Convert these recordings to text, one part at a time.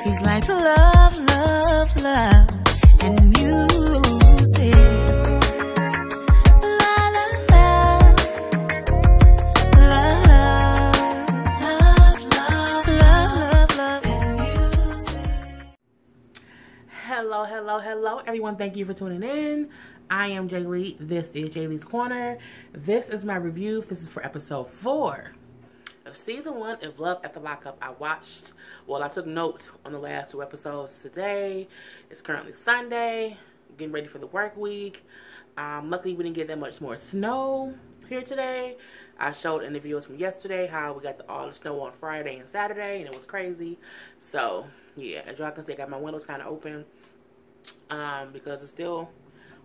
He's like love, love, love, and music. La la la, love, love, love, love, and music. Hello, hello, hello, everyone. Thank you for tuning in. I am Jay Lee. This is Jay Lee's Corner. This is my review. This is for episode 4 of season 1 of Love After Lockup. I took notes on the last 2 episodes today. It's currently Sunday, getting ready for the work week. Luckily, we didn't get that much more snow here today. I showed in the videos from yesterday how we got all the snow on Friday and Saturday, and it was crazy. So, yeah, as y'all can see, I got my windows kind of open because it's still...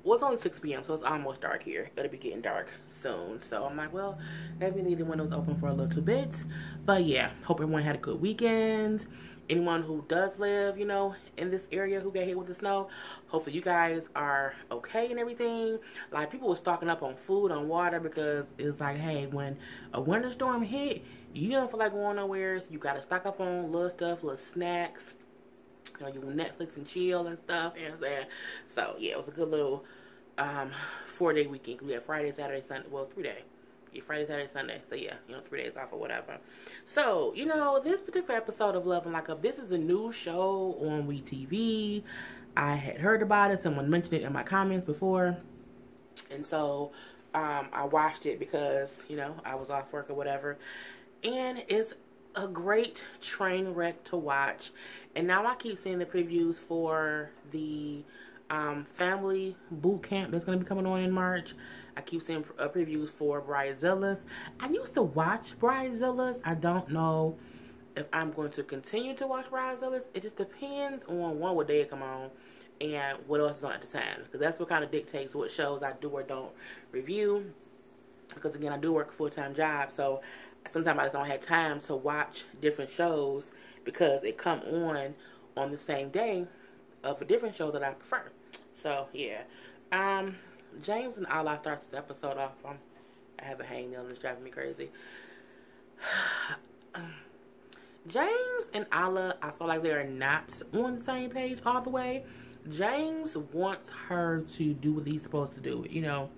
Well, it's only 6 p.m., so it's almost dark here. It'll be getting dark soon. So I'm like, well, maybe leave the windows open for a little bit. But yeah, hope everyone had a good weekend. Anyone who does live, you know, in this area who got hit with the snow, hopefully you guys are okay and everything. Like, people were stocking up on food, on water, because it's like, hey, when a winter storm hit, you don't feel like going nowhere, so you got to stock up on little stuff, little snacks. You know, you Netflix and chill and stuff, you know what I'm saying? So, yeah, it was a good little 4-day weekend. We had Friday, Saturday, Sunday. Well, 3-day. Yeah, Friday, Saturday, Sunday. So, yeah, you know, 3 days off or whatever. So, you know, this particular episode of Love and Lockup, this is a new show on WETv. I had heard about it. Someone mentioned it in my comments before. And so, I watched it because, you know, I was off work or whatever. And it's a great train wreck to watch. And now I keep seeing the previews for the family boot camp that's going to be coming on in March. I keep seeing previews for Bridezillas. I used to watch Bridezillas. I don't know if I'm going to continue to watch Bridezillas. It just depends on what day it come on and what else is on at the time, because that's what kind of dictates what shows I do or don't review. Because again, I do work a full-time job, so sometimes I just don't have time to watch different shows because they come on the same day of a different show that I prefer. So, yeah. James and Ala starts this episode off. I have a hangnail and it's driving me crazy. James and Ala, I feel like they are not on the same page all the way. James wants her to do what he's supposed to do. You know,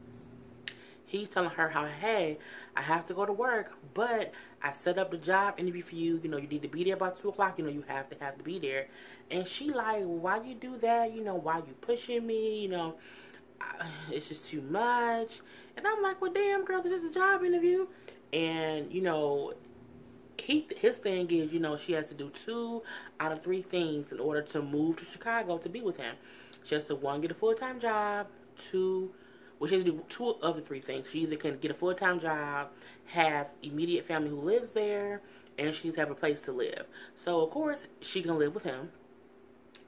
he's telling her how, hey, I have to go to work, but I set up the job interview for you. You know, you need to be there about 2 o'clock. You know, you have to be there. And she like, why you do that? You know, why you pushing me? You know, it's just too much. And I'm like, well, damn, girl, this is a job interview. And, you know, his thing is, you know, she has to do 2 out of 3 things in order to move to Chicago to be with him. She has to, 1, get a full-time job, 2... Well, she has to do 2 of the 3 things. She either can get a full-time job, have immediate family who lives there, and she needs to have a place to live. So, of course, she can live with him.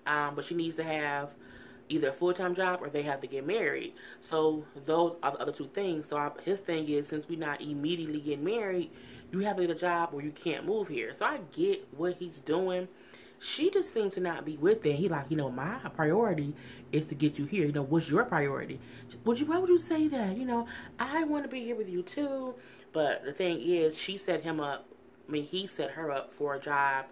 But she needs to have either a full-time job or they have to get married. So, those are the other 2 things. So, his thing is, since we're not immediately getting married, you have to get a job or you can't move here. So, I get what he's doing. She just seems to not be with it. He like, you know, my priority is to get you here. You know, what's your priority? Why would you say that? You know, I want to be here with you too. But the thing is, he set her up for a job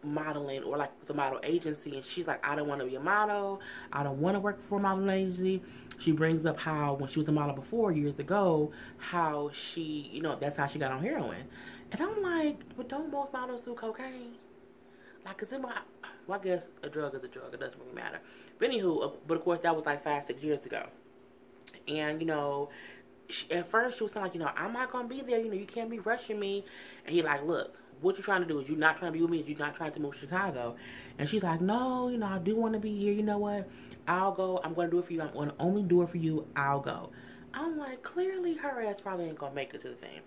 modeling or like with a model agency. And she's like, I don't want to be a model. I don't want to work for a modeling agency. She brings up how when she was a model before, years ago, how she, you know, that's how she got on heroin. And I'm like, but don't most models do cocaine? Like, cause I guess a drug is a drug. It doesn't really matter. But anywho, but of course that was like 5-6 years ago. And you know, at first she was saying like, you know, I'm not gonna be there. You know, you can't be rushing me. And he like, look, what you trying to do? Is you not trying to be with me? Is you not trying to move to Chicago? And she's like, no, you know, I do want to be here. You know what? I'll go. I'm gonna do it for you. I'm gonna only do it for you. I'll go. I'm like, clearly her ass probably ain't gonna make it to the thing.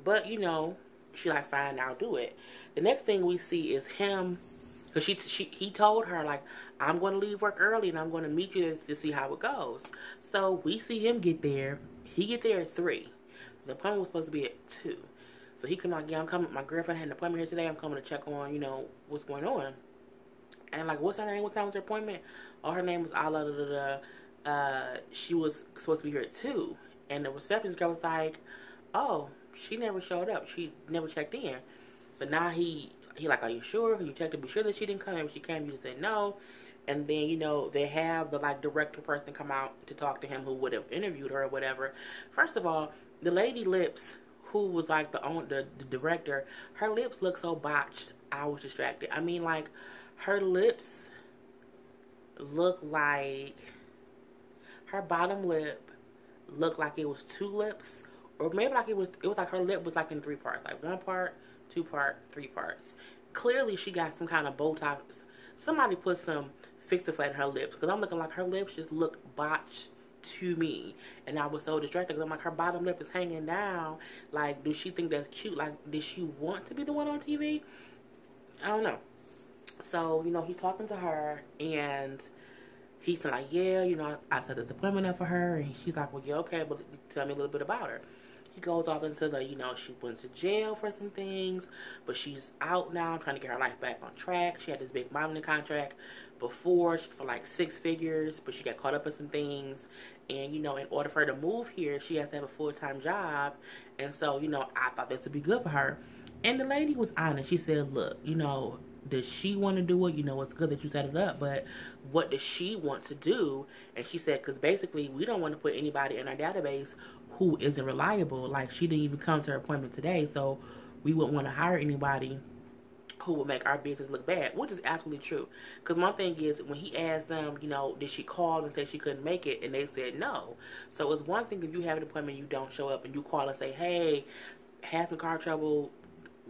But you know, she like, fine, I'll do it. The next thing we see is him, because he told her, like, I'm going to leave work early and I'm going to meet you to see how it goes. So we see him get there. He get there at 3. The appointment was supposed to be at 2. So he come out, yeah, I'm coming. My girlfriend had an appointment here today. I'm coming to check on, you know, what's going on. And like, what's her name? What time was her appointment? Oh, her name was Ala. She was supposed to be here at 2. And the receptionist girl was like, oh, she never showed up. She never checked in. So now he he like, are you sure? Can you check to be sure that she didn't come? And when she came, you just said no. And then, you know, they have the like director person come out to talk to him who would have interviewed her or whatever. First of all, the lady lips who was like the director, her lips look so botched. I was distracted. I mean, like, her lips look like her bottom lip looked like it was two lips, or maybe like it was like her lip was like in three parts, like one part, two part, three parts. Clearly, she got some kind of Botox. Somebody put some Fix-A-Flat in her lips, because I'm looking like her lips just look botched to me, and I was so distracted because I'm like, her bottom lip is hanging down. Like, does she think that's cute? Like, did she want to be the one on TV? I don't know. So, you know, he's talking to her, and he's like, yeah, you know, I set this appointment up for her, and she's like, well, yeah, okay, but tell me a little bit about her. He goes off into the, you know, she went to jail for some things, but she's out now, trying to get her life back on track. She had this big modeling contract before for like 6 figures, but she got caught up in some things. And, you know, in order for her to move here, she has to have a full-time job. And so, you know, I thought this would be good for her. And the lady was honest. She said, look, you know, does she want to do it? You know, it's good that you set it up, but what does she want to do? And she said, because basically we don't want to put anybody in our database who isn't reliable. Like, she didn't even come to her appointment today, so we wouldn't want to hire anybody who would make our business look bad, which is absolutely true. Because one thing is, when he asked them, you know, did she call and say she couldn't make it, and they said no. So it's one thing if you have an appointment, you don't show up, and you call and say, hey, had some car trouble,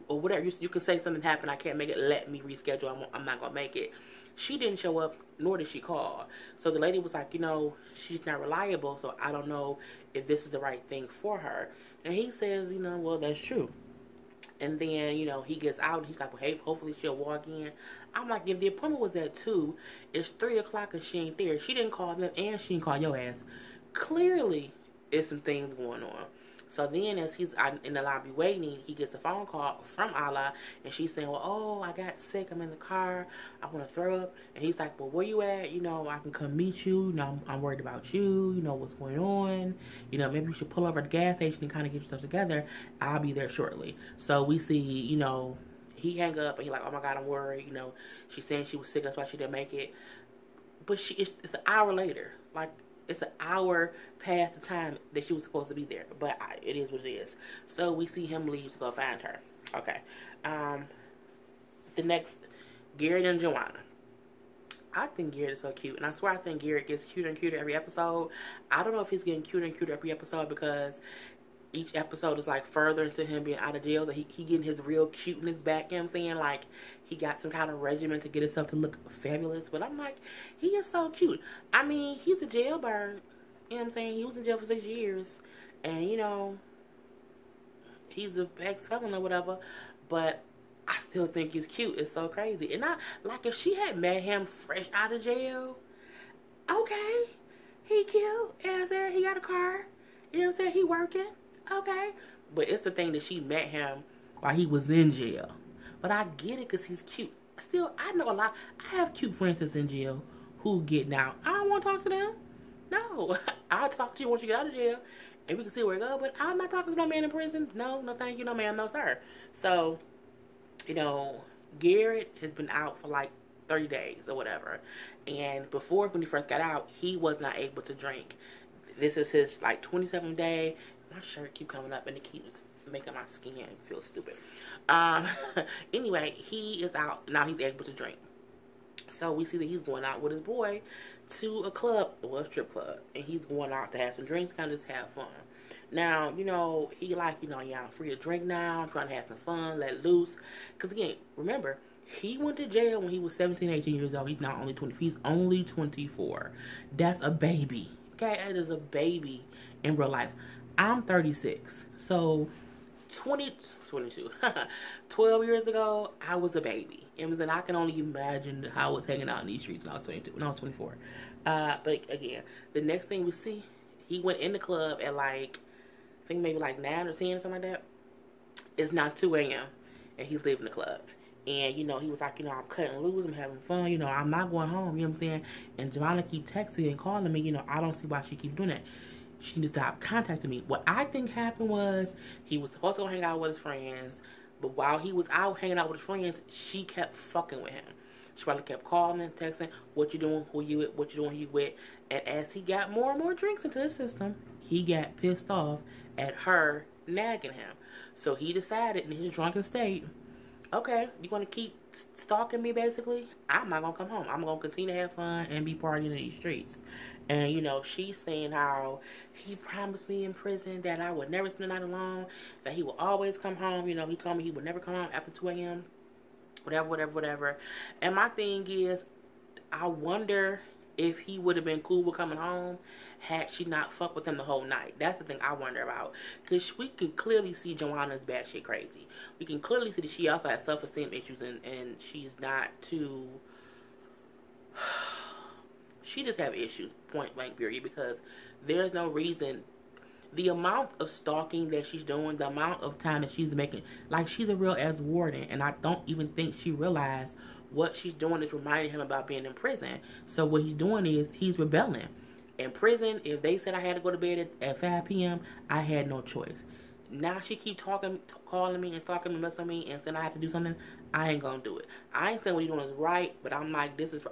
or whatever. You can say something happened, I can't make it, let me reschedule, I'm not going to make it. She didn't show up, nor did she call. So the lady was like, you know, she's not reliable, so I don't know if this is the right thing for her. And he says, you know, well, that's true. And then, you know, he gets out and he's like, well, hey, hopefully she'll walk in. I'm like, if the appointment was at 2, it's 3 o'clock and she ain't there. She didn't call them and she didn't call your ass. Clearly, there's some things going on. So then as he's in the lobby waiting, he gets a phone call from Ala, and she's saying, well, oh, I got sick, I'm in the car, I want to throw up. And he's like, well, where you at? You know, I can come meet you. You know, I'm worried about you. You know, what's going on. You know, maybe you should pull over at the gas station and kind of get yourself together. I'll be there shortly. So we see, you know, he hang up, and he's like, oh, my God, I'm worried. You know, she's saying she was sick, that's why she didn't make it. But it's an hour later. Like, it's an hour past the time that she was supposed to be there. But it is what it is. So we see him leave to go find her. Okay. The next, Garrett and Joanna. I think Garrett is so cute. And I swear I think Garrett gets cuter and cuter every episode. I don't know if he's getting cuter and cuter every episode because each episode is like further into him being out of jail. So he getting his real cuteness back. You know what I'm saying? Like, he got some kind of regimen to get himself to look fabulous. But I'm like, he is so cute. I mean, he's a jailbird. You know what I'm saying? He was in jail for 6 years. And, you know, he's an ex-felon or whatever. But I still think he's cute. It's so crazy. And like, if she had met him fresh out of jail, okay, he cute. As he got a car. You know what I'm saying? He working. Okay. But it's the thing that she met him while he was in jail. But I get it because he's cute. Still, I know a lot. I have cute friends that's in jail who get out. I don't want to talk to them. No. I'll talk to you once you get out of jail. And we can see where it goes. But I'm not talking to no man in prison. No, no thank you. No ma'am, no sir. So, you know, Garrett has been out for like 30 days or whatever. And before, when he first got out, he was not able to drink. This is his like 27th day. My shirt keep coming up and it keeps making my skin feel stupid. Anyway, he is out. Now he's able to drink. So we see that he's going out with his boy to a club, well, a strip club. And he's going out to have some drinks, kind of just have fun. Now, you know, he like, you know, yeah, I'm free to drink now. I'm trying to have some fun, let loose. Because again, remember, he went to jail when he was 17, 18 years old. He's not only 20. He's only 24. That's a baby. Okay, that is a baby in real life. I'm 36. So 22, 12 years ago, I was a baby. And I can only imagine how I was hanging out in these streets when I was 22, when I was 24. But again, the next thing we see, he went in the club at like, I think maybe like 9 or 10 or something like that. It's now 2 a.m. and he's leaving the club. And, you know, he was like, you know, I'm cutting loose, I'm having fun, you know, I'm not going home, you know what I'm saying? And Joanna keep texting and calling me, you know, I don't see why she keep doing that. She needs to stop contacting me. What I think happened was he was supposed to go hang out with his friends, But while he was out hanging out with his friends, she kept fucking with him. She probably kept calling and texting, what you doing, who you with, what you doing, who you with. And as he got more and more drinks into his system, he got pissed off at her nagging him. So he decided in his drunken state, okay, you want to keep stalking me basically? I'm not going to come home. I'm going to continue to have fun and be partying in these streets. And, you know, she's saying how he promised me in prison that I would never spend the night alone, that he would always come home. You know, he told me he would never come home after 2 a.m., whatever. And my thing is, I wonder if he would have been cool with coming home had she not fucked with him the whole night. That's the thing I wonder about. Because we can clearly see Joanna's batshit crazy. We can clearly see that she also has self-esteem issues and she's not too... She just have issues, point blank period, because there's no reason... The amount of stalking that she's doing, the amount of time that she's making, like, she's a real ass warden, and I don't even think she realized what she's doing is reminding him about being in prison. So what he's doing is he's rebelling. In prison, if they said I had to go to bed at 5 p.m., I had no choice. Now she keep calling me and stalking me, messing with me, and saying I have to do something. I ain't gonna do it. I ain't saying what he's doing is right, but I'm like, this is...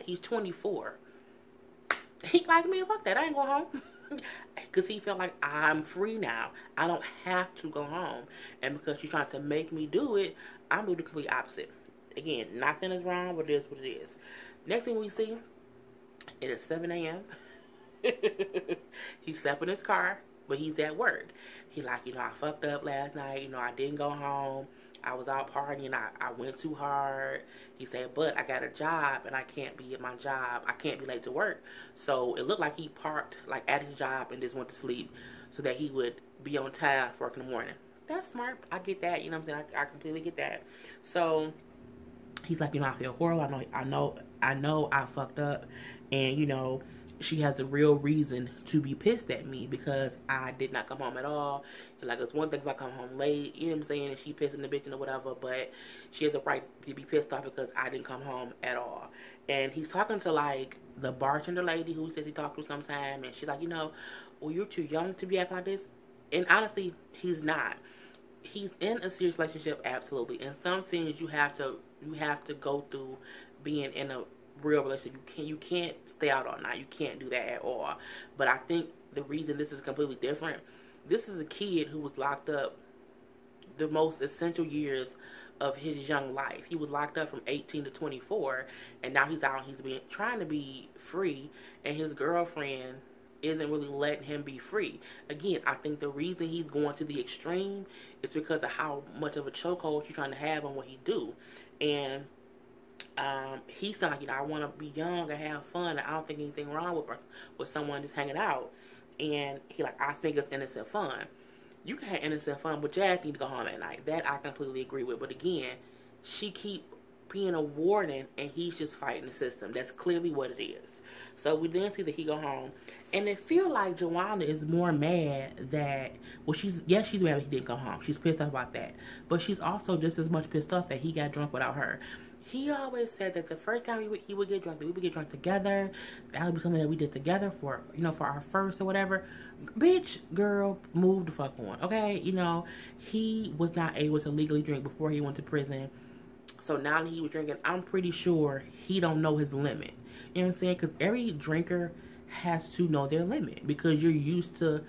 He's 24. He like me, fuck that. I ain't going home. Because he felt like I'm free now. I don't have to go home. And because she's trying to make me do it, I'm doing the complete opposite. Again, nothing is wrong, but it is what it is. Next thing we see, it is 7 a.m. He slept in his car, but he's at work. He like, you know, I fucked up last night. You know, I didn't go home. I was out partying. I went too hard. He said, but I got a job and I can't be at my job. I can't be late to work. So it looked like he parked like at his job and just went to sleep so that he would be on time for work in the morning. That's smart. I get that. You know what I'm saying? I completely get that. So he's like, you know, I feel horrible. I know I fucked up. And, you know, she has a real reason to be pissed at me because I did not come home at all. And like, it's one thing if I come home late, you know what I'm saying, and she pissing the bitch or whatever, but she has a right to be pissed off because I didn't come home at all. And he's talking to like the bartender lady who says he talked to sometime, and she's like, you know, well, you're too young to be acting like this. And honestly, he's not. He's in a serious relationship, absolutely. And some things you have to go through being in a real relationship. You can't stay out all night. You can't do that at all. But I think the reason this is completely different, this is a kid who was locked up the most essential years of his young life. He was locked up from 18 to 24, and now he's out. He's trying to be free, and his girlfriend isn't really letting him be free. Again, I think the reason he's going to the extreme is because of how much of a chokehold she's trying to have on what he do. And he's like, you know, I want to be young and have fun, and I don't think anything wrong with someone just hanging out. And he like, I think it's innocent fun. You can have innocent fun, but Jack need to go home at night. That I completely agree with. But again, she keep being a warden, and he's just fighting the system. That's clearly what it is. So we then see that he go home, and it feel like Joanna is more mad that, well, she's mad that he didn't come home. She's pissed off about that, but she's also just as much pissed off that he got drunk without her. He always said that the first time he would get drunk, that we would get drunk together. That would be something that we did together for, you know, for our first or whatever. Bitch, girl, move the fuck on, okay? You know, he was not able to legally drink before he went to prison. So now that he was drinking, I'm pretty sure he don't know his limit. You know what I'm saying? Because every drinker has to know their limit because you're used to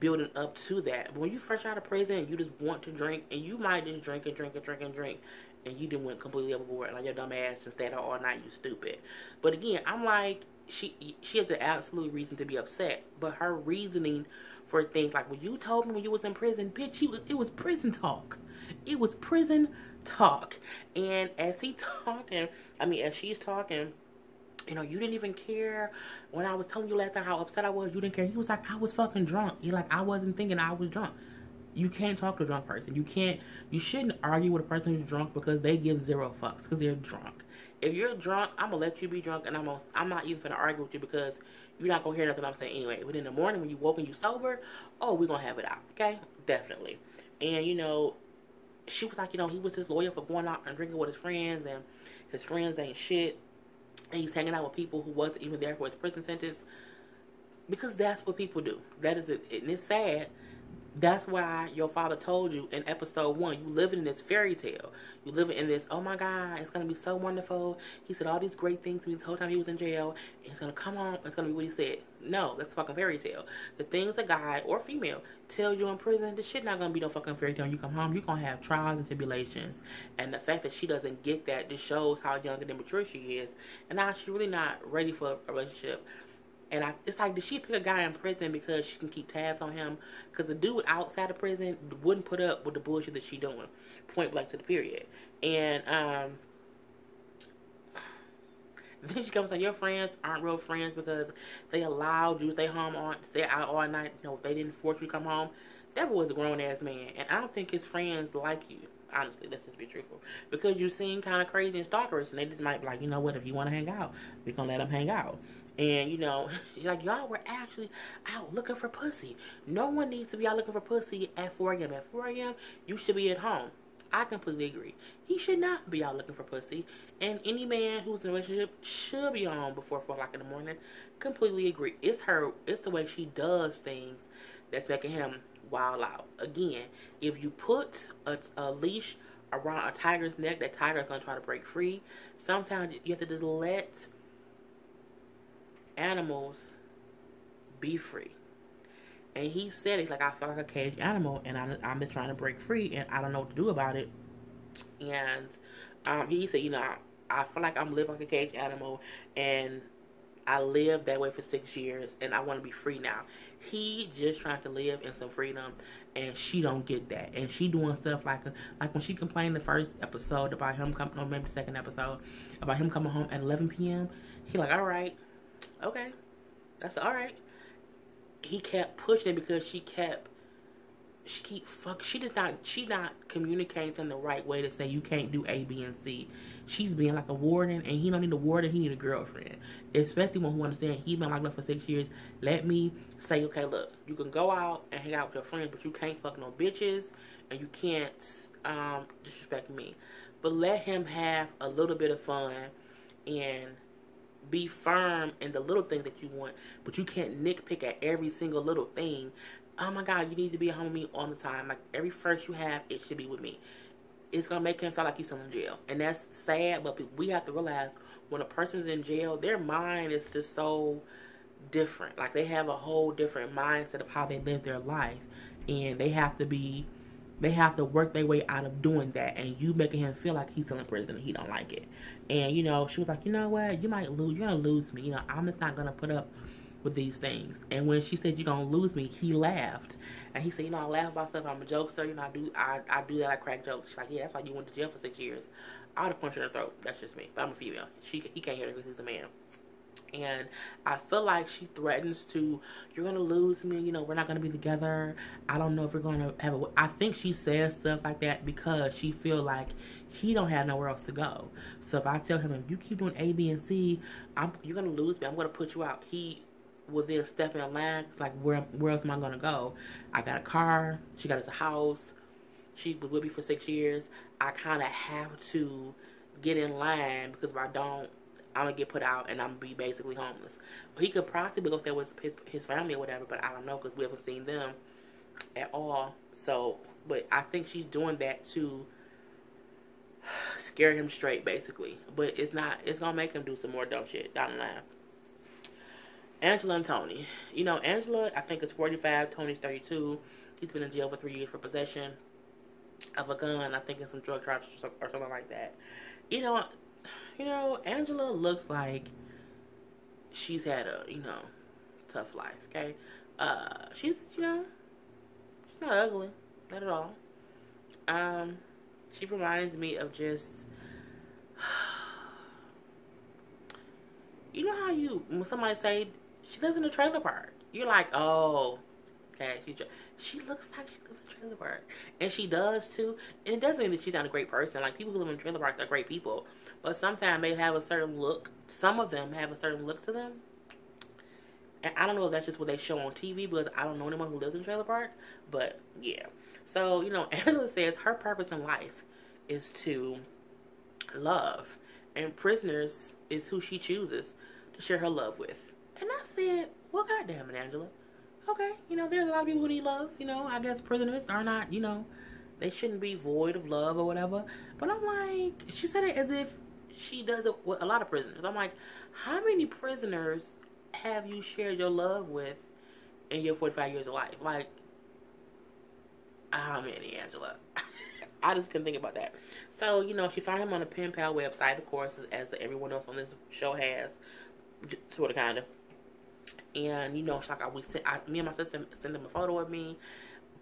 building up to that. But when you fresh out of prison, you just want to drink, and you might just drink, and you didn't went completely overboard. Like, your dumb ass just stayed out all night, you stupid. But again, I'm like, she has an absolute reason to be upset. But her reasoning for things like, well, you told me when you was in prison, bitch, it was prison talk. It was prison talk. And as she's talking, you know, you didn't even care when I was telling you last time how upset I was. You didn't care. He was like, I was fucking drunk. You're like, I wasn't thinking I was drunk. You can't talk to a drunk person. You shouldn't argue with a person who's drunk because they give zero fucks because they're drunk. If you're drunk, I'm going to let you be drunk, and I'm not even going to argue with you because you're not going to hear nothing I'm saying anyway. But in the morning when you woke and you sober, oh, we're going to have it out, okay? Definitely. And, you know, she was like, you know, he was just loyal for going out and drinking with his friends, and his friends ain't shit. And he's hanging out with people who wasn't even there for his prison sentence because that's what people do. That is it. And it's sad. That's why your father told you in episode 1, you living in this fairy tale. You living in this, oh my God, it's going to be so wonderful. He said all these great things to me this whole time he was in jail. And he's going to come home. It's going to be what he said. No, that's a fucking fairy tale. The things a guy or female tells you in prison, this shit not going to be no fucking fairy tale. When you come home, you're going to have trials and tribulations. And the fact that she doesn't get that just shows how young and immature she is. And now she's really not ready for a relationship. And it's like, did she pick a guy in prison because she can keep tabs on him? Because the dude outside of prison wouldn't put up with the bullshit that she doing. Point blank to the period. And then she comes and your friends aren't real friends because they allowed you to stay home stay out all night. No, they didn't force you to come home. That boy's a grown ass man, and I don't think his friends like you. Honestly, let's just be truthful. Because you seem kind of crazy and stalkerish, and they just might be like, you know what, if you want to hang out, we're going to let them hang out. And, you know, like, y'all were actually out looking for pussy. No one needs to be out looking for pussy at 4 a.m. At 4 a.m., you should be at home. I completely agree. He should not be out looking for pussy. And any man who's in a relationship should be home before 4 o'clock in the morning. Completely agree. It's the way she does things that's making him wild out. Again, if you put a leash around a tiger's neck, that tiger is going to try to break free. Sometimes you have to just let animals be free. And he said, he's like, I feel like a caged animal, and I'm just trying to break free, and I don't know what to do about it. And he said, you know, I feel like I'm living like a caged animal, and I lived that way for 6 years, and I want to be free now. He just trying to live in some freedom, and she don't get that. And she doing stuff like when she complained the first episode about him coming, or maybe the second episode, about him coming home at 11 p.m. He like, all right, okay, that's all right. He kept pushing it because she not communicating in the right way to say you can't do A, B, and C. She's being like a warden, and he don't need a warden, he need a girlfriend. Especially one who understands he's been locked up for 6 years. Let me say, okay, look, you can go out and hang out with your friends, but you can't fuck no bitches, and you can't disrespect me. But let him have a little bit of fun and be firm in the little things that you want, but you can't nitpick at every single little thing. Oh my God, you need to be at home with me all the time. Like, every first you have, it should be with me. It's going to make him feel like he's still in jail. And that's sad, but we have to realize when a person's in jail, their mind is just so different. Like, they have a whole different mindset of how they live their life. And they have to work their way out of doing that, and you making him feel like he's still in prison and he don't like it. And, you know, she was like, you know what, you're gonna lose me. You know, I'm just not gonna put up with these things. And when she said you're gonna lose me, he laughed. And he said, you know, I laugh about stuff, I'm a jokester, you know, I do that, I crack jokes. She's like, yeah, that's why you went to jail for 6 years. I would have punched her in the throat. That's just me. But I'm a female. He can't hear it because he's a man. And I feel like she threatens to, you're going to lose me, you know, we're not going to be together. I don't know if we're going to have I think she says stuff like that because she feel like he don't have nowhere else to go. So if I tell him, if you keep doing A, B, and C, you're going to lose me. I'm going to put you out. He will then step in line. It's like, where else am I going to go? I got a car. She got us a house. She was with me for 6 years. I kind of have to get in line because if I don't, I'm going to get put out and I'm going to be basically homeless. He could possibly go stay with his family or whatever, but I don't know because we haven't seen them at all. So, but I think she's doing that to scare him straight, basically. But it's going to make him do some more dumb shit down the line. Angela and Tony. You know, Angela, I think, is 45. Tony's 32. He's been in jail for 3 years for possession of a gun, I think, and some drug charges or something like that. You know, Angela looks like she's had a, tough life, okay? She's not ugly, not at all. She reminds me of just, you know how when somebody say she lives in a trailer park, you're like, oh, okay, she looks like she lives in a trailer park. And she does too. And it doesn't mean that she's not a great person. Like, people who live in trailer parks are great people. But sometimes they have a certain look. Some of them have a certain look to them. And I don't know if that's just what they show on TV, because I don't know anyone who lives in a trailer park. But, yeah. So, Angela says her purpose in life is to love. And prisoners is who she chooses to share her love with. And I said, well, goddamn it, Angela. okay, you know, there's a lot of people who need loves. You know, I guess prisoners are not, you know, they shouldn't be void of love or whatever. But I'm like, she said it as if she does it with a lot of prisoners. I'm like, how many prisoners have you shared your love with in your 45 years of life? Like, how many, Angela? I just couldn't think about that. So, you know, she found him on the Pen Pal website, of course, as everyone else on this show has, sort of, kind of. And, you know, she's like, me and my sister sent them a photo of me,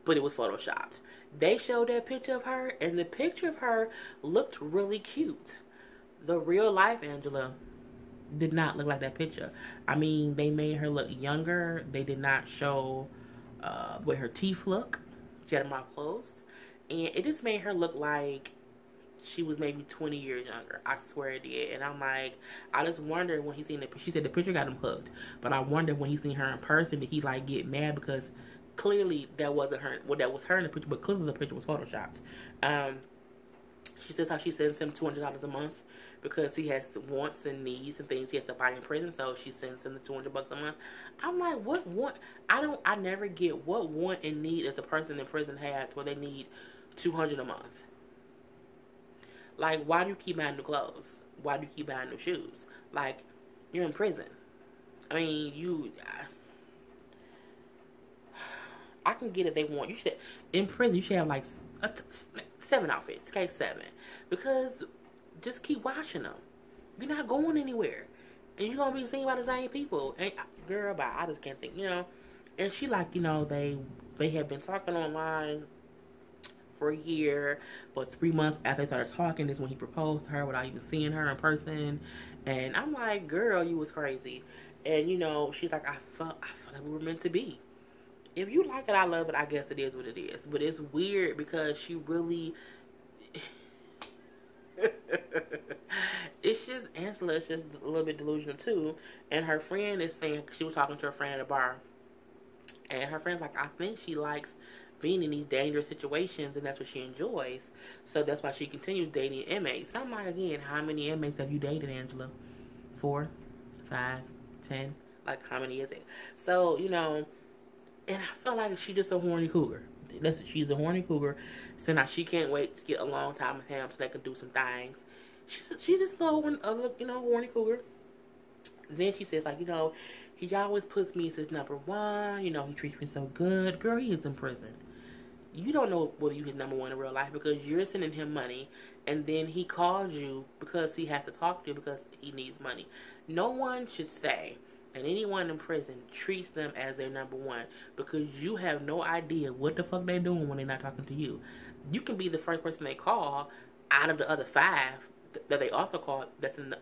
but it was photoshopped. They showed that picture of her, and the picture of her looked really cute. The real life Angela did not look like that picture. I mean, they made her look younger. They did not show the way her teeth look. She had her mouth closed. And it just made her look like she was maybe 20 years younger. I swear it did. And I'm like, I just wonder when he seen the, she said the picture got him hooked. But I wonder when he seen her in person, did he like get mad because clearly that wasn't her, well, that was her in the picture, but clearly the picture was photoshopped. She says how she sends him $200 a month because he has wants and needs and things he has to buy in prison. So she sends him the $200 a month. I'm like, what want? I never get what want and need as a person in prison has where they need $200 a month. Like, why do you keep buying new clothes? Why do you keep buying new shoes? Like, you're in prison. I mean, I can get it. They want you should in prison. You should have like 7 outfits. Okay, 7, because just keep washing them. You're not going anywhere, and you're gonna be seen by the same people. And girl, bye. I just can't think. You know. And she like, you know, they had been talking online for a year, but 3 months after they started talking is when he proposed to her without even seeing her in person. And I'm like, girl, you was crazy. And you know, she's like, I felt like we were meant to be. If you like it, I love it. I guess it is what it is. But it's weird because she really it's just Angela is just a little bit delusional too. And her friend is saying, she was talking to her friend at a bar, and her friend's like, I think she likes being in these dangerous situations, and that's what she enjoys. So that's why she continues dating inmates. I'm like, again, how many inmates have you dated, Angela? 4, 5, 10? Like, how many is it? So, you know, and I feel like she's just a horny cougar. Listen, she's a horny cougar. So now she can't wait to get a long time with him so they can do some things. She's just a little, you know, horny cougar. Then she says, like, you know, he always puts me as his number one. You know, he treats me so good. Girl, he is in prison. You don't know whether you his number one in real life because you're sending him money, and then he calls you because he has to talk to you because he needs money. No one should say that anyone in prison treats them as their number one because you have no idea what the fuck they're doing when they're not talking to you. You can be the first person they call out of the other 5 that they also call. That's in the.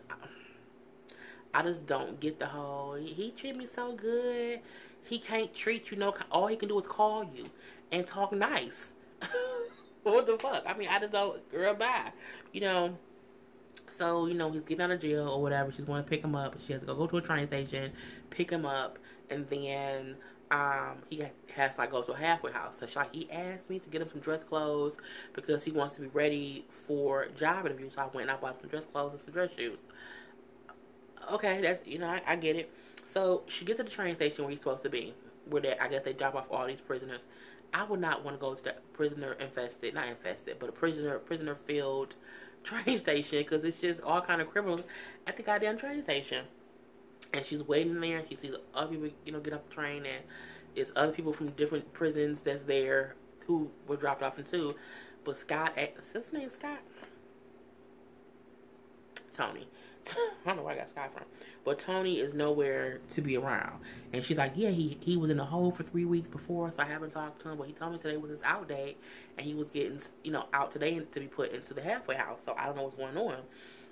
I just don't get the whole, he treat me so good. He can't treat you, no, all he can do is call you and talk nice. What the fuck? I mean, I just don't, girl, bye. You know, so, you know, he's getting out of jail or whatever. She's going to pick him up. She has to go to a train station, pick him up, and then he has to like go to a halfway house. So he asked me to get him some dress clothes because he wants to be ready for job interview. So I went and I bought him some dress clothes and some dress shoes. Okay, that's, you know, I get it. So she gets to the train station where he's supposed to be, where I guess they drop off all these prisoners. I would not want to go to the but a prisoner filled train station because it's just all kind of criminals at the goddamn train station. And she's waiting there. She sees other people, you know, get off the train, and it's other people from different prisons that's there who were dropped off into. But Scott, is his name Scott? Tony. I don't know where I got Scott from. But Tony is nowhere to be around. And she's like, yeah, he was in the hole for 3 weeks before, so I haven't talked to him. But he told me today was his out day, and he was getting, you know, out today to be put into the halfway house. So I don't know what's going on.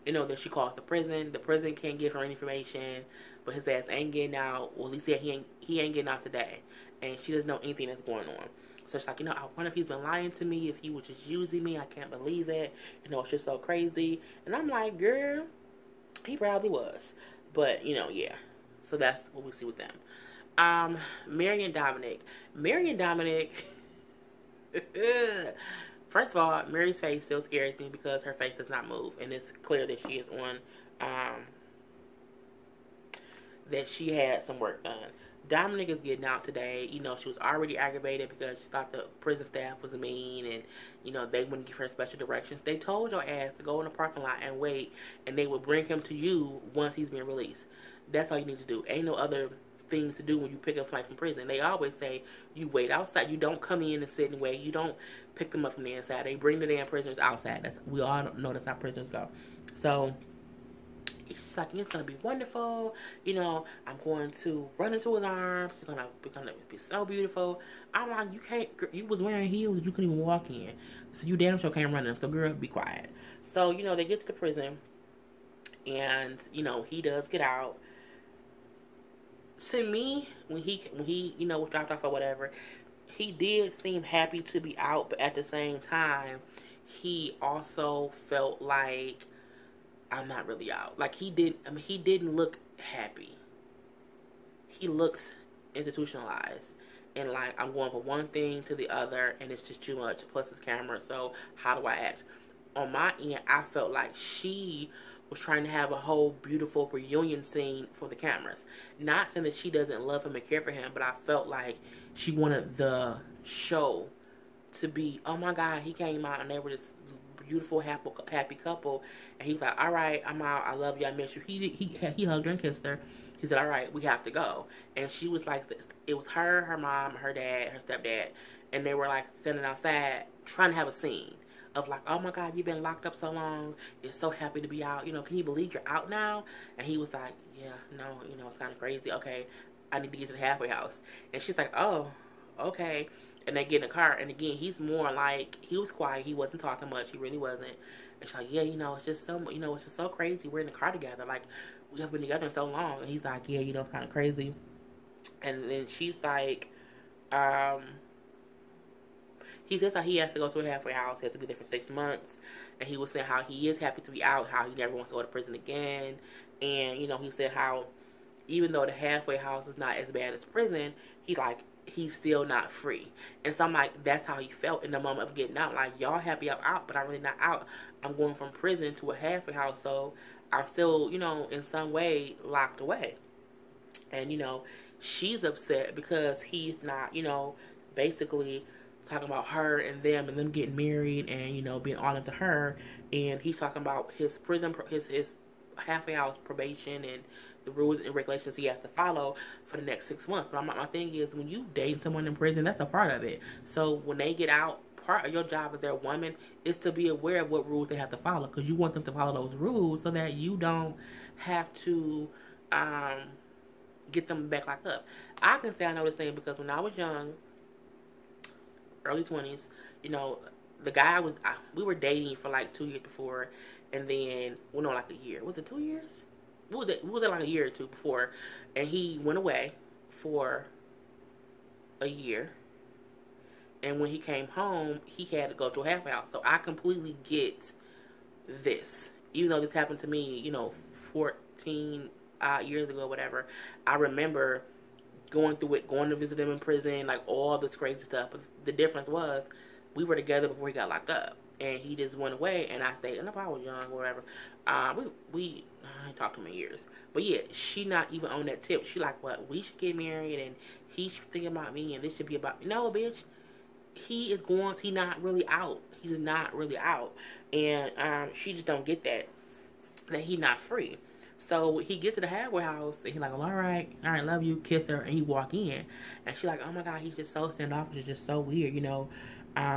You know, then she calls the prison. The prison can't give her any information, but his ass ain't getting out. Well, at least he ain't getting out today. And she doesn't know anything that's going on. So she's like, you know, I wonder if he's been lying to me, if he was just using me. I can't believe it. You know, it's just so crazy. And I'm like, girl, he probably was. But, you know, yeah. So that's what we see with them. Mary and Dominic. First of all, Mary's face still scares me because her face does not move. And it's clear that she is on, that she had some work done. Dominic is getting out today. You know, she was already aggravated because she thought the prison staff was mean and, you know, they wouldn't give her special directions. They told your ass to go in the parking lot and wait, and they would bring him to you once he's been released. That's all you need to do. Ain't no other things to do when you pick up somebody from prison. They always say you wait outside. You don't come in and sit and wait. You don't pick them up from the inside. They bring the damn prisoners outside. We all know that's how prisoners go. So it's like, it's gonna be wonderful. You know, I'm going to run into his arms. It's gonna be so beautiful. I'm like, you can't. You was wearing heels. You couldn't even walk in. So you damn sure can't run them. So girl, be quiet. So you know, they get to the prison, and you know, he does get out. To me, when he you know, was dropped off or whatever, he did seem happy to be out, but at the same time, he also felt like, I'm not really out. Like he didn't look happy. He looks institutionalized. And like, I'm going from one thing to the other and it's just too much. Plus his camera, so how do I act? On my end, I felt like she was trying to have a whole beautiful reunion scene for the cameras. Not saying that she doesn't love him and care for him, but I felt like she wanted the show to be, oh my God, he came out and they were this beautiful, happy couple. And he's like, all right, I'm out. I love you. I miss you. He hugged her and kissed her. He said, all right, we have to go. And she was like, it was her, her mom, her dad, her stepdad. And they were like standing outside trying to have a scene of like, oh my God, you've been locked up so long. You're so happy to be out. You know, can you believe you're out now? And he was like, yeah, no, you know, it's kind of crazy. Okay, I need to get to the halfway house. And she's like, oh, okay. And they get in the car, and again, he's more like, he was quiet. He wasn't talking much. He really wasn't. And she's like, yeah, you know, it's just so, you know, it's just so crazy. We're in the car together. Like, we have been together in so long. And he's like, yeah, you know, it's kind of crazy. And then she's like, he says how he has to go to a halfway house. He has to be there for 6 months. And he was saying how he is happy to be out, how he never wants to go to prison again. And, you know, he said how even though the halfway house is not as bad as prison, he's still not free. And so I'm like, that's how he felt in the moment of getting out. Like, y'all happy I'm out, but I'm really not out. I'm going from prison to a halfway house, so I'm still, you know, in some way locked away. And, you know, she's upset because he's not, you know, basically talking about her and them getting married and, you know, being all into her. And he's talking about his prison, his halfway house probation and the rules and regulations he has to follow for the next 6 months. But my thing is, when you date someone in prison, that's a part of it. So when they get out, part of your job as their woman is to be aware of what rules they have to follow, because you want them to follow those rules so that you don't have to get them back locked up. I can say I know this thing because when I was young, early 20s, you know, the guy we were dating for like 2 years before, and then, well, no, like a year. Was it 2 years? Was it like a year or two before? And he went away for a year. And when he came home, he had to go to a halfway house. So I completely get this. Even though this happened to me, you know, 14 years ago, whatever. I remember going through it, going to visit him in prison, like all this crazy stuff. But the difference was, we were together before he got locked up. And he just went away, and I stayed. And I was young or whatever. I ain't talked to him in years. But yeah, she not even on that tip. She like, what? We should get married, and he should think about me, and this should be about me. No, bitch. He not really out. He's not really out. And she just don't get that he not free. So he gets to the halfway house, and he's like, well, all right, love you, kiss her, and he walk in. And she's like, oh my God, he's just so standoffish, just so weird, you know.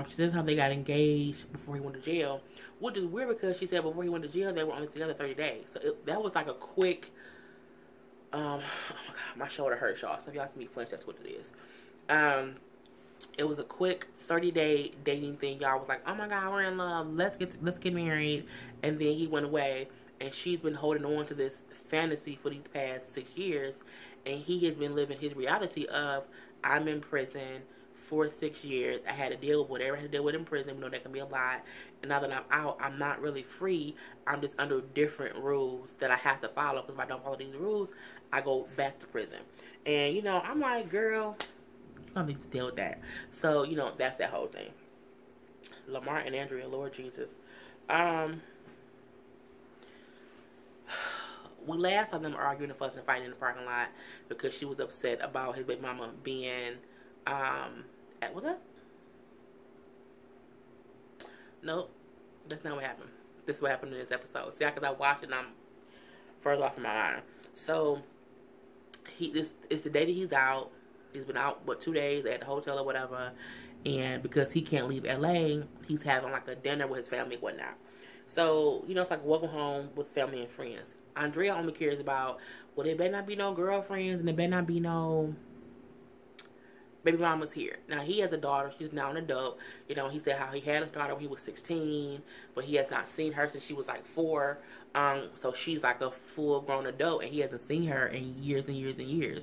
She says how they got engaged before he went to jail, which is weird because she said before he went to jail, they were only together 30 days. So that was like a quick, oh my God, my shoulder hurts, y'all. So if y'all see me flinch, that's what it is. It was a quick 30-day dating thing. Y'all was like, oh my God, we're in love. Let's get married. And then he went away, and she's been holding on to this fantasy for these past 6 years. And he has been living his reality of, I'm in prison for 6 years. I had to deal with whatever I had to deal with in prison. We know that can be a lot. And now that I'm out, I'm not really free. I'm just under different rules that I have to follow. Because if I don't follow these rules, I go back to prison. And, you know, I'm like, girl, you don't need to deal with that. So, you know, that's that whole thing. Lamar and Andrea, Lord Jesus. we last saw them arguing and fussing and fighting in the parking lot because she was upset about his baby mama being, was that? Nope. That's not what happened. This is what happened in this episode. See, because I watched it and I'm further off in my mind. So, this is the day that he's out. He's been out, 2 days at the hotel or whatever. And because he can't leave LA, he's having like a dinner with his family and whatnot. So, it's like welcome home with family and friends. Andrea only cares about, well, there better not be no girlfriends and there better not be no baby mama's here. Now, he has a daughter. She's now an adult. He said how he had his daughter when he was 16, but he has not seen her since she was like 4. So she's like a full-grown adult, and he hasn't seen her in years and years and years.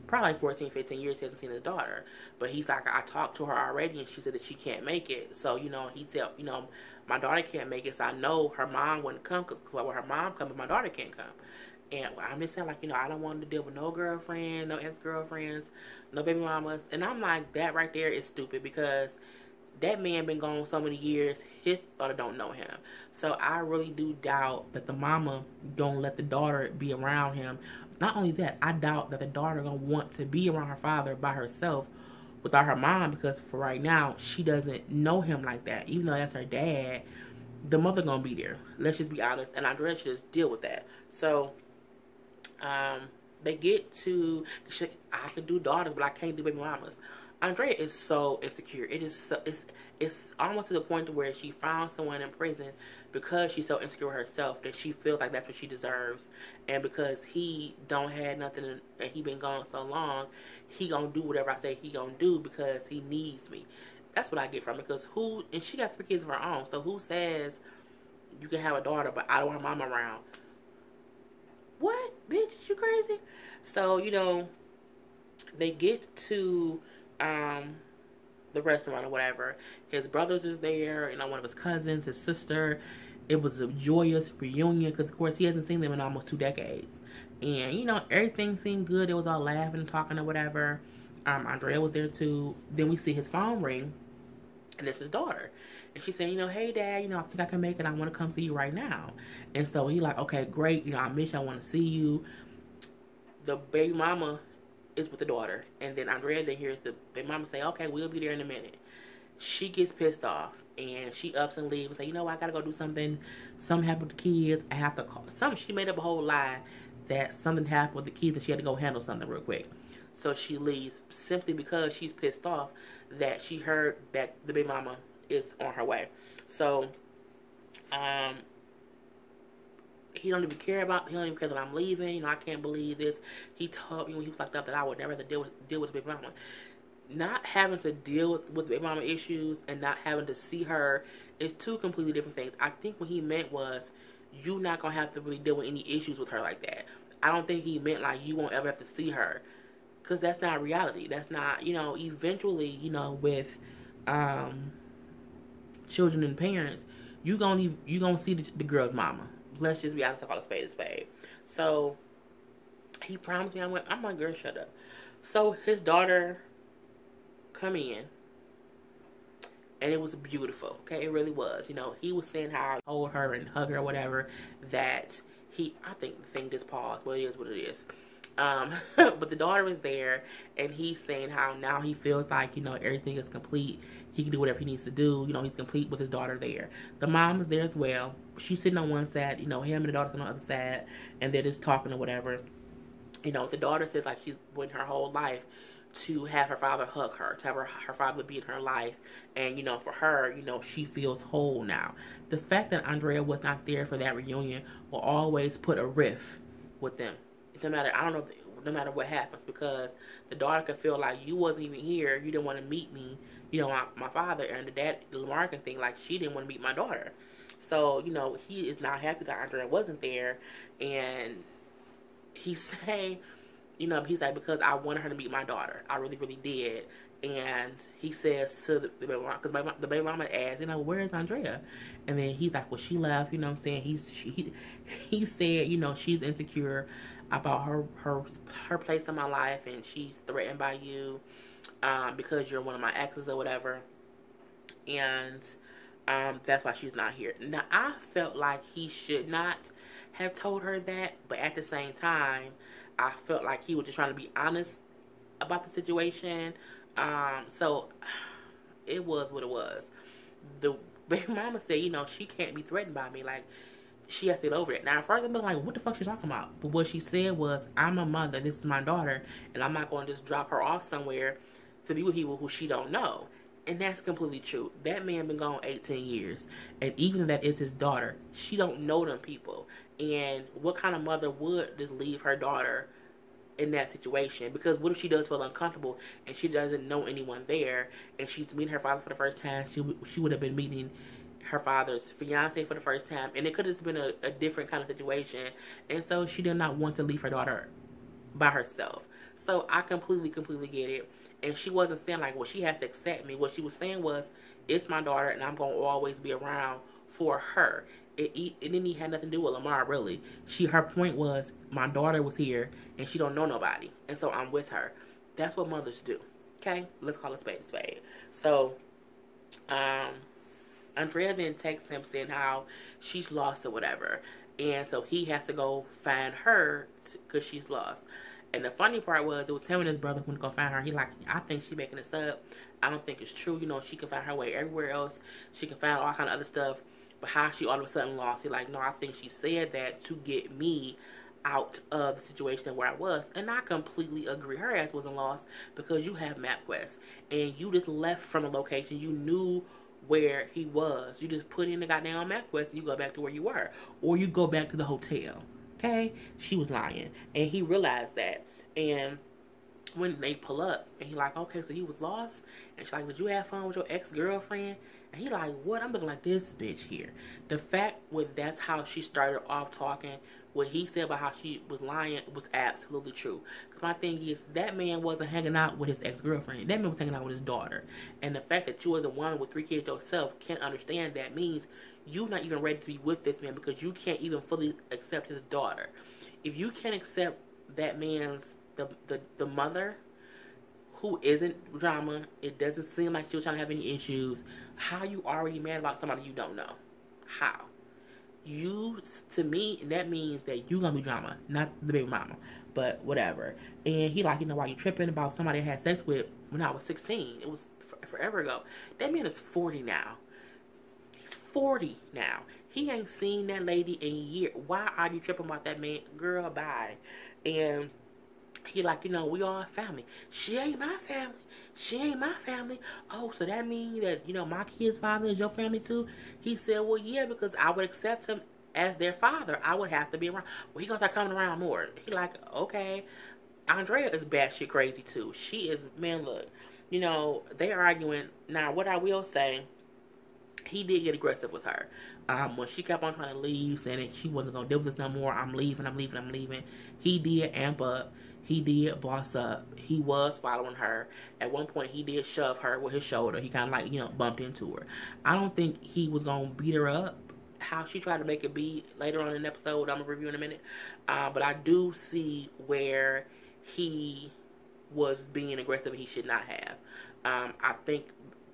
Probably like 14, 15 years he hasn't seen his daughter. But he's like, I talked to her already, and she said that she can't make it. So, he said, my daughter can't make it, so I know her mom wouldn't come, because when her mom comes, but my daughter can't come. And I'm just saying, like, I don't want to deal with no girlfriend, no ex-girlfriends, no baby mamas. And I'm like, that right there is stupid, because that man been gone so many years, his daughter don't know him. So I really do doubt that the mama don't let the daughter be around him. Not only that, I doubt that the daughter gonna want to be around her father by herself without her mom, because for right now, she doesn't know him like that. Even though that's her dad, the mother gonna be there. Let's just be honest. And Andrea should just deal with that. So, they get to, I can do daughters, but I can't do baby mamas. Andrea is so insecure. It is so, it's almost to the point to where she found someone in prison because she's so insecure herself that she feels like that's what she deserves. And because he don't have nothing and he been gone so long, he gonna do whatever I say he gonna do because he needs me. That's what I get from it. Because and she got 3 kids of her own. So who says you can have a daughter but I don't want her mom around? What? Bitch, you crazy? So, they get to the restaurant or whatever. His brothers is there, one of his cousins, his sister. It was a joyous reunion because, of course, he hasn't seen them in almost 2 decades. And, everything seemed good. It was all laughing and talking or whatever. Andrea was there too. Then we see his phone ring, and it's his daughter. And she's saying, hey, Dad, I think I can make it. I want to come see you right now. And so he's like, okay, great. I miss you. I want to see you. The baby mama is with the daughter. And then Andrea then hears the baby mama say, okay, we'll be there in a minute. She gets pissed off. And she ups and leaves and say, I got to go do something. Something happened with the kids. I have to call. She made up a whole lie that something happened with the kids and she had to go handle something real quick. So she leaves simply because she's pissed off that she heard that the baby mama is on her way. So, he don't even care that I'm leaving. I can't believe this. He told me when he was locked up that I would never have to deal with the baby mama. Not having to deal with baby mama issues and not having to see her is 2 completely different things. I think what he meant was you not gonna have to really deal with any issues with her like that. I don't think he meant like you won't ever have to see her, because that's not reality. That's not, eventually, with children and parents, you gonna see the girl's mama. Let's just be honest, I call a spade a spade. So he promised me. I'm like, girl, shut up. So his daughter come in, and it was beautiful. Okay, it really was. He was saying how I hold her and hug her or whatever. That I think the thing just paused. Well, it is what it is. But the daughter is there, and he's saying how now he feels like, everything is complete. He can do whatever he needs to do. He's complete with his daughter there. The mom is there as well. She's sitting on one side, him and the daughter's on the other side, and they're just talking or whatever. The daughter says like she's waiting her whole life to have her father hug her, to have her father be in her life. And, for her, she feels whole now. The fact that Andrea was not there for that reunion will always put a rift with them. No matter what happens, because the daughter could feel like you wasn't even here, you didn't want to meet me, my father, and the Lamarcus thing, like she didn't want to meet my daughter. So, he is not happy that Andrea wasn't there, and he's saying, he's like, because I wanted her to meet my daughter. I really, really did. And he says to the baby mama, because the baby mama asks, where is Andrea? And then he's like, well, she left, what I'm saying? He said, she's insecure about her place in my life, and she's threatened by you because you're one of my exes or whatever. And that's why she's not here. Now, I felt like he should not have told her that, but at the same time, I felt like he was just trying to be honest about the situation. So it was what it was. The baby mama said, you know, she can't be threatened by me. Like, she has to get over it. Now, at first, I'm like, what the fuck she talking about? But what she said was, I'm a mother, this is my daughter, and I'm not going to just drop her off somewhere to be with people who she don't know. And that's completely true. That man been gone 18 years. And even if that is his daughter, she don't know them people. And what kind of mother would just leave her daughter in that situation? Because what if she does feel uncomfortable and she doesn't know anyone there, and she's meeting her father for the first time? She would have been meeting her father's fiance for the first time, and it could have been a different kind of situation. And so she did not want to leave her daughter by herself. So I completely get it. And she wasn't saying like, well, she has to accept me. What she was saying was, it's my daughter, and I'm going to always be around for her. It didn't even have nothing to do with Lamar, really. Her point was, my daughter was here, and she don't know nobody, and so I'm with her. That's what mothers do. Okay? Let's call it spade a spade. So, Andrea then texts him saying how she's lost or whatever. And so he has to go find her because she's lost. And the funny part was, it was him and his brother who went to go find her. He like, I think she's making this up. I don't think it's true. You know, she can find her way everywhere else. She can find all kind of other stuff. But how she all of a sudden lost? He like, no, I think she said that to get me out of the situation where I was. And I completely agree. Her ass wasn't lost because you have MapQuest. And you just left from a location. You knew where he was. You just put in the goddamn MapQuest and you go back to where you were. Or you go back to the hotel. Okay? She was lying. And he realized that. And when they pull up, and he like, okay, so you was lost? And she's like, did you have fun with your ex-girlfriend? And he like, what? I'm looking like this bitch here. The fact with that's how she started off talking, what he said about how she was lying was absolutely true. Because my thing is, that man wasn't hanging out with his ex-girlfriend. That man was hanging out with his daughter. And the fact that you as a woman with 3 kids yourself can't understand that means you're not even ready to be with this man because you can't even fully accept his daughter. If you can't accept that man's the mother who isn't drama, it doesn't seem like she was trying to have any issues, how you already mad about somebody you don't know? How? You, to me, that means that you gonna be drama, not the baby mama, but whatever. And he like, you know, why you tripping about somebody I had sex with when I was 16? It was forever ago. That man is 40 now. He's 40 now. He ain't seen that lady in a year. Why are you tripping about that man? Girl, bye. And he like, you know, we all family. She ain't my family. She ain't my family. Oh, so that means that, you know, my kid's father is your family too? He said, well, yeah, because I would accept him as their father. I would have to be around. Well, he gonna start coming around more. He like, okay. Andrea is batshit crazy too. She is, man, look, you know, they arguing. Now, what I will say, he did get aggressive with her. When she kept on trying to leave, saying that she wasn't going to deal with this no more, I'm leaving. He did amp up. He did boss up. He was following her. At one point, he did shove her with his shoulder. He kind of like, you know, bumped into her. I don't think he was going to beat her up how she tried to make it be later on in the episode. I'm going to review in a minute. But I do see where he was being aggressive and he should not have. I think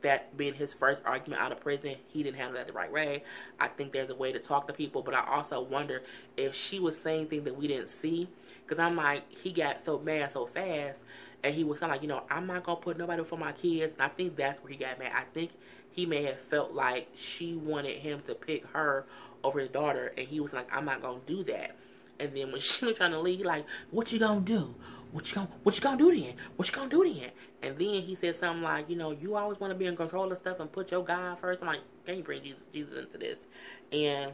that being his first argument out of prison, he didn't handle that the right way. I think there's a way to talk to people, but I also wonder if she was saying things that we didn't see. Because I'm like, he got so mad so fast, and he was saying like, you know, I'm not going to put nobody before my kids. And I think that's where he got mad. I think he may have felt like she wanted him to pick her over his daughter, and he was like, I'm not going to do that. And then when she was trying to leave, he like, what you gonna do? What you gonna do then? What you gonna do then? And then he said something like, you know, you always want to be in control of stuff and put your God first. I'm like, can you bring Jesus into this? And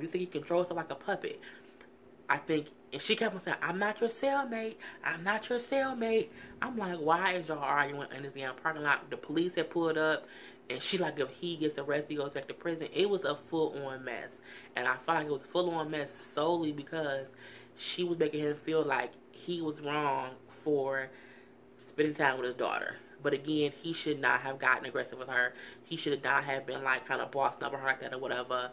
you think you control stuff like a puppet. I think, and she kept on saying, I'm not your cellmate. I'm not your cellmate. I'm like, why is y'all arguing in this damn parking lot? The police had pulled up, and she like, if he gets arrested, he goes back to prison. It was a full-on mess. And I felt like it was a full-on mess solely because she was making him feel like he was wrong for spending time with his daughter. But again, he should not have gotten aggressive with her. He should not have been like kind of bossing up her like that or whatever.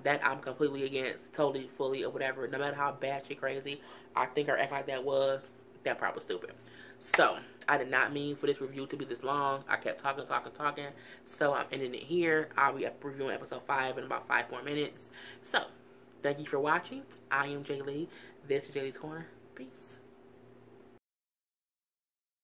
That I'm completely against, totally, fully, or whatever. No matter how bad she crazy, I think her act like that was probably stupid. So I did not mean for this review to be this long. I kept talking. So I'm ending it here. I'll be reviewing episode 5 in about 5 more minutes. So Thank you for watching. I am Jay Lee. This is Jay Lee's Corner. Peace.